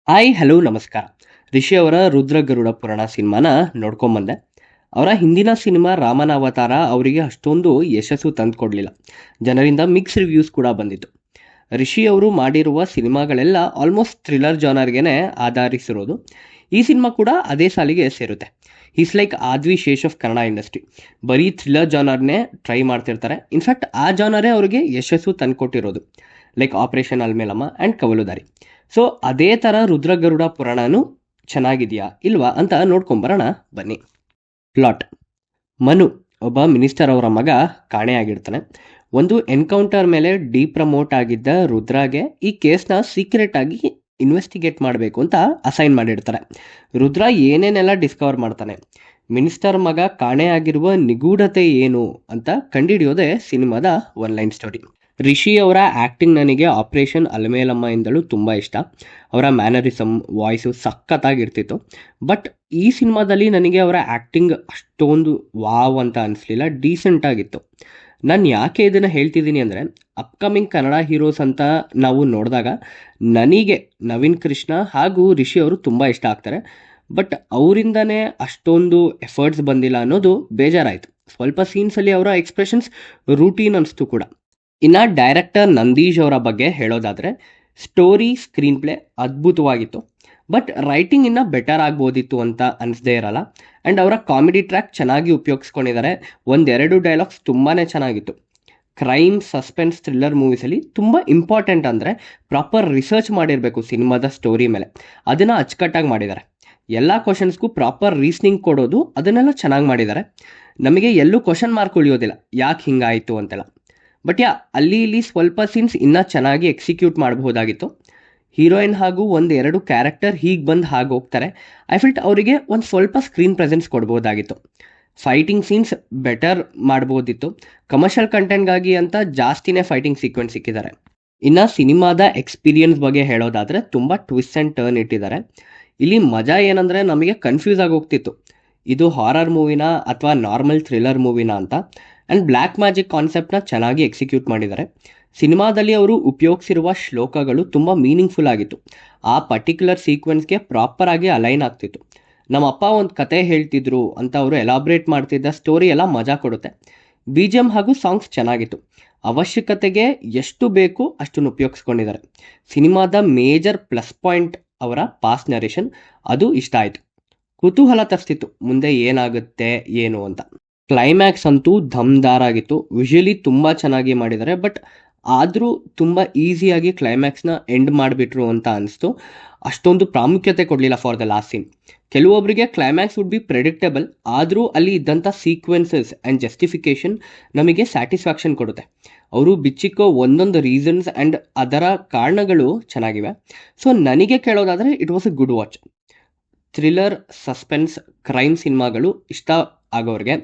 Hi hello ನಮಸ್ಕಾರ. ರಿಷಿ ಅವರ ರುದ್ರ ಗರುಡ ಪುರಾಣ ಸಿನಿಮಾನ ನೋಡ್ಕೊಂಬಂದೆ. ಅವರ ಹಿಂದಿನ ಸಿನಿಮಾ ರಾಮನ ಅವತಾರ ಅವರಿಗೆ ಅಷ್ಟೊಂದು ಯಶಸ್ಸು ತಂದುಕೊಡ್ಲಿಲ್ಲ. ಜನರಿಂದ ಮಿಕ್ಸ್ ರಿವ್ಯೂಸ್ ಕೂಡ ಬಂದಿತ್ತು. ರಿಷಿ ಅವರು ಮಾಡಿರುವ ಸಿನಿಮಾಗಳೆಲ್ಲ ಆಲ್ಮೋಸ್ಟ್ ಥ್ರಿಲ್ಲರ್ ಜಾನರ್ಗೆನೆ ಆಧರಿಸಿರೋದು. ಈ ಸಿನಿಮಾ ಕೂಡ ಅದೇ ಸಾಲಿಗೆ ಸೇರುತ್ತೆ. Is like Adivi Sesh of Kannada industry. ಬರೀ ಥ್ರಿಲ್ಲರ್ ಜಾನರ್ನೇ ಟ್ರೈ ಮಾಡ್ತಿರ್ತಾರೆ. ಇನ್ಫ್ಯಾಕ್ಟ್ ಆ ಜಾನರೇ ಅವರಿಗೆ ಯಶಸ್ಸು ತಂದುಕೊಟ್ಟಿರೋದು, like operation Alamelamma and Kavaludaari. So ಅದೇ ಥರ ರುದ್ರಗರುಡ ಪುರಾಣನೂ ಚೆನ್ನಾಗಿದೆಯಾ ಇಲ್ವಾ ಅಂತ ನೋಡ್ಕೊಂಬರೋಣ ಬನ್ನಿ. ಪ್ಲಾಟ್: ಮನು ಒಬ್ಬ ಮಿನಿಸ್ಟರ್ ಅವರ ಮಗ ಕಾಣೆಯಾಗಿರ್ತಾನೆ. ಒಂದು ಎನ್ಕೌಂಟರ್ ಮೇಲೆ ಡಿಪ್ರಮೋಟ್ ಆಗಿದ್ದ ರುದ್ರಾಗೆ ಈ ಕೇಸ್ನ ಸೀಕ್ರೆಟ್ ಆಗಿ ಇನ್ವೆಸ್ಟಿಗೇಟ್ ಮಾಡಬೇಕು ಅಂತ ಅಸೈನ್ ಮಾಡಿರ್ತಾರೆ. ರುದ್ರ ಏನೇನೆಲ್ಲ ಡಿಸ್ಕವರ್ ಮಾಡ್ತಾನೆ, ಮಿನಿಸ್ಟರ್ ಮಗ ಕಾಣೆಯಾಗಿರುವ ನಿಗೂಢತೆ ಏನು ಅಂತ ಕಂಡುಹಿಡಿಯೋದೇ ಸಿನಿಮಾದ ಒನ್ಲೈನ್ ಸ್ಟೋರಿ. ರಿಷಿ ಅವರ ಆ್ಯಕ್ಟಿಂಗ್ ನನಗೆ ಆಪರೇಷನ್ ಅಲಮೇಲಮ್ಮ ಇಂದಲೂ ತುಂಬ ಇಷ್ಟ. ಅವರ ಮ್ಯಾನರಿಸಮ್, ವಾಯ್ಸು ಸಖತ್ತಾಗಿರ್ತಿತ್ತು. ಬಟ್ ಈ ಸಿನಿಮಾದಲ್ಲಿ ನನಗೆ ಅವರ ಆ್ಯಕ್ಟಿಂಗ್ ಅಷ್ಟೊಂದು ವಾವ್ ಅಂತ ಅನಿಸ್ಲಿಲ್ಲ, ಡೀಸೆಂಟಾಗಿತ್ತು. ನಾನು ಯಾಕೆ ಇದನ್ನು ಹೇಳ್ತಿದ್ದೀನಿ ಅಂದರೆ, ಅಪ್ಕಮಿಂಗ್ ಕನ್ನಡ ಹೀರೋಸ್ ಅಂತ ನಾವು ನೋಡಿದಾಗ ನನಗೆ ನವೀನ್ ಕೃಷ್ಣ ಹಾಗೂ ರಿಷಿ ಅವರು ತುಂಬ ಇಷ್ಟ ಆಗ್ತಾರೆ. ಬಟ್ ಅವರಿಂದನೇ ಅಷ್ಟೊಂದು ಎಫರ್ಟ್ಸ್ ಬಂದಿಲ್ಲ ಅನ್ನೋದು ಬೇಜಾರಾಯಿತು. ಸ್ವಲ್ಪ ಸೀನ್ಸಲ್ಲಿ ಅವರ ಎಕ್ಸ್ಪ್ರೆಷನ್ಸ್ ರೂಟೀನ್ ಅನಿಸ್ತು ಕೂಡ. ಇನ್ನು ಡೈರೆಕ್ಟರ್ ನಂದೀಶ್ ಅವರ ಬಗ್ಗೆ ಹೇಳೋದಾದರೆ, ಸ್ಟೋರಿ, ಸ್ಕ್ರೀನ್ ಪ್ಲೇ ಅದ್ಭುತವಾಗಿತ್ತು. ಬಟ್ ರೈಟಿಂಗ್ ಇನ್ನೂ ಬೆಟರ್ ಆಗ್ಬೋದಿತ್ತು ಅಂತ ಅನಿಸದೇ ಇರಲ್ಲ. ಆ್ಯಂಡ್ ಅವರ ಕಾಮಿಡಿ ಟ್ರ್ಯಾಕ್ ಚೆನ್ನಾಗಿ ಉಪಯೋಗಿಸ್ಕೊಂಡಿದ್ದಾರೆ. ಒಂದೆರಡು ಡೈಲಾಗ್ಸ್ ತುಂಬಾ ಚೆನ್ನಾಗಿತ್ತು. ಕ್ರೈಮ್, ಸಸ್ಪೆನ್ಸ್, ಥ್ರಿಲ್ಲರ್ ಮೂವೀಸಲ್ಲಿ ತುಂಬ ಇಂಪಾರ್ಟೆಂಟ್ ಅಂದರೆ ಪ್ರಾಪರ್ ರಿಸರ್ಚ್ ಮಾಡಿರಬೇಕು ಸಿನಿಮಾದ ಸ್ಟೋರಿ ಮೇಲೆ. ಅದನ್ನು ಅಚ್ಚುಕಟ್ಟಾಗಿ ಮಾಡಿದ್ದಾರೆ. ಎಲ್ಲ ಕ್ವಶನ್ಸ್ಗೂ ಪ್ರಾಪರ್ ರೀಸ್ನಿಂಗ್ ಕೊಡೋದು, ಅದನ್ನೆಲ್ಲ ಚೆನ್ನಾಗಿ ಮಾಡಿದ್ದಾರೆ. ನಮಗೆ ಎಲ್ಲೂ ಕ್ವಶನ್ ಮಾರ್ಕ್ ಉಳಿಯೋದಿಲ್ಲ, ಯಾಕೆ ಹಿಂಗಾಯಿತು ಅಂತೆಲ್ಲ. ಬಟ್ ಅಲ್ಲಿ ಇಲ್ಲಿ ಸ್ವಲ್ಪ ಸೀನ್ಸ್ ಇನ್ನೂ ಚೆನ್ನಾಗಿ ಎಕ್ಸಿಕ್ಯೂಟ್ ಮಾಡಬಹುದಾಗಿತ್ತು. ಹೀರೋಯಿನ್ ಹಾಗೂ ಒಂದೆರಡು ಕ್ಯಾರೆಕ್ಟರ್ ಹೀಗೆ ಬಂದು ಹಾಗೆ ಹೋಗ್ತಾರೆ. ಐ ಫಿಲ್ಟ್ ಅವರಿಗೆ ಒಂದು ಸ್ವಲ್ಪ ಸ್ಕ್ರೀನ್ ಪ್ರೆಸೆನ್ಸ್ ಕೊಡ್ಬೋದಾಗಿತ್ತು. ಫೈಟಿಂಗ್ ಸೀನ್ಸ್ ಬೆಟರ್ ಮಾಡ್ಬೋದಿತ್ತು. ಕಮರ್ಷಿಯಲ್ ಕಂಟೆಂಟ್ಗಾಗಿ ಅಂತ ಜಾಸ್ತಿನೇ ಫೈಟಿಂಗ್ ಸೀಕ್ವೆನ್ಸ್ ಸಿಕ್ಕಿದ್ದಾರೆ. ಇನ್ನು ಸಿನಿಮಾದ ಎಕ್ಸ್ಪೀರಿಯನ್ಸ್ ಬಗ್ಗೆ ಹೇಳೋದಾದರೆ ತುಂಬ ಟ್ವಿಸ್ಟ್ ಆ್ಯಂಡ್ ಟರ್ನ್ ಇಟ್ಟಿದ್ದಾರೆ. ಇಲ್ಲಿ ಮಜಾ ಏನಂದರೆ, ನಮಗೆ ಕನ್ಫ್ಯೂಸ್ ಆಗಿ ಹೋಗ್ತಿತ್ತು, ಇದು ಹಾರರ್ ಮೂವಿನಾ ಅಥವಾ ನಾರ್ಮಲ್ ಥ್ರಿಲ್ಲರ್ ಮೂವಿನಾ ಅಂತ. ಆ್ಯಂಡ್ ಬ್ಲ್ಯಾಕ್ ಮ್ಯಾಜಿಕ್ ಕಾನ್ಸೆಪ್ಟ್ನ ಚೆನ್ನಾಗಿ ಎಕ್ಸಿಕ್ಯೂಟ್ ಮಾಡಿದ್ದಾರೆ. ಸಿನಿಮಾದಲ್ಲಿ ಅವರು ಉಪಯೋಗಿಸಿರುವ ಶ್ಲೋಕಗಳು ತುಂಬ ಮೀನಿಂಗ್ಫುಲ್ ಆಗಿತ್ತು. ಆ ಪರ್ಟಿಕ್ಯುಲರ್ ಸೀಕ್ವೆನ್ಸ್ಗೆ ಪ್ರಾಪರಾಗಿ ಅಲೈನ್ ಆಗ್ತಿತ್ತು. ನಮ್ಮಪ್ಪ ಒಂದು ಕತೆ ಹೇಳ್ತಿದ್ರು ಅಂತ ಅವರು ಎಲಾಬ್ರೇಟ್ ಮಾಡ್ತಿದ್ದ ಸ್ಟೋರಿ ಎಲ್ಲ ಮಜಾ ಕೊಡುತ್ತೆ. BGM ಹಾಗೂ ಸಾಂಗ್ಸ್ ಚೆನ್ನಾಗಿತ್ತು. ಅವಶ್ಯಕತೆಗೆ ಎಷ್ಟು ಬೇಕು ಅಷ್ಟನ್ನು ಉಪಯೋಗಿಸ್ಕೊಂಡಿದ್ದಾರೆ. ಸಿನಿಮಾದ ಮೇಜರ್ ಪ್ಲಸ್ ಪಾಯಿಂಟ್ ಅವರ ಪಾಸ್ಟ್ ನರೇಷನ್, ಅದು ಇಷ್ಟ ಆಯಿತು. ಕುತೂಹಲ ತರಿಸ್ತಿತ್ತು ಮುಂದೆ ಏನಾಗುತ್ತೆ ಏನು ಅಂತ. ಕ್ಲೈಮ್ಯಾಕ್ಸ್ ಅಂತೂ ಧಮ್ದಾರ್ ಆಗಿತ್ತು. ವಿಷುವಲಿ ತುಂಬ ಚೆನ್ನಾಗಿ ಮಾಡಿದ್ದಾರೆ. ಬಟ್ ಆದರೂ ತುಂಬ ಈಸಿಯಾಗಿ ಕ್ಲೈಮ್ಯಾಕ್ಸ್ನ ಎಂಡ್ ಮಾಡಿಬಿಟ್ರು ಅಂತ ಅನಿಸ್ತು. ಅಷ್ಟೊಂದು ಪ್ರಾಮುಖ್ಯತೆ ಕೊಡಲಿಲ್ಲ ಫಾರ್ ದ ಲಾಸ್ಟ್ ಸೀನ್. ಕೆಲವೊಬ್ಬರಿಗೆ ಕ್ಲೈಮ್ಯಾಕ್ಸ್ ವುಡ್ ಬಿ ಪ್ರೆಡಿಕ್ಟಬಲ್, ಆದರೂ ಅಲ್ಲಿ ಇದ್ದಂಥ ಸೀಕ್ವೆನ್ಸಸ್ ಆ್ಯಂಡ್ ಜಸ್ಟಿಫಿಕೇಷನ್ ನಮಗೆ ಸ್ಯಾಟಿಸ್ಫ್ಯಾಕ್ಷನ್ ಕೊಡುತ್ತೆ. ಅವರು ಬಿಚ್ಚಿಕ್ಕೋ ಒಂದೊಂದು ರೀಸನ್ಸ್ ಆ್ಯಂಡ್ ಅದರ ಕಾರಣಗಳು ಚೆನ್ನಾಗಿವೆ. ಸೊ ನನಗೆ ಕೇಳೋದಾದರೆ it was a good watch. Thriller, suspense, crime ಸಿನಿಮಾಗಳು ಇಷ್ಟ ಆಗೋರಿಗೆ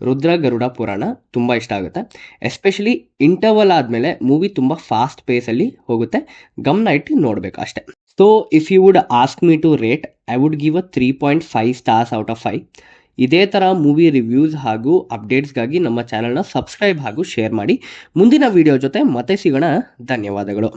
ರುದ್ರ ಗರುಡ ಪುರಾಣ ತುಂಬ ಇಷ್ಟ ಆಗುತ್ತೆ. ಎಸ್ಪೆಷಲಿ ಇಂಟರ್ವಲ್ ಆದಮೇಲೆ ಮೂವಿ ತುಂಬ ಫಾಸ್ಟ್ ಪೇಸಲ್ಲಿ ಹೋಗುತ್ತೆ. ಗಮನ ಇಟ್ಟು ನೋಡಬೇಕು ಅಷ್ಟೇ. So if you would ask me to rate, I would give a 3.5 stars out of 5. ಇದೇ ಥರ ಮೂವಿ ರಿವ್ಯೂಸ್ ಹಾಗೂ ಅಪ್ಡೇಟ್ಸ್ಗಾಗಿ ನಮ್ಮ ಚಾನಲ್ನ ಸಬ್ಸ್ಕ್ರೈಬ್ ಹಾಗೂ ಶೇರ್ ಮಾಡಿ. ಮುಂದಿನ ವಿಡಿಯೋ ಜೊತೆ ಮತ್ತೆ ಸಿಗೋಣ. ಧನ್ಯವಾದಗಳು.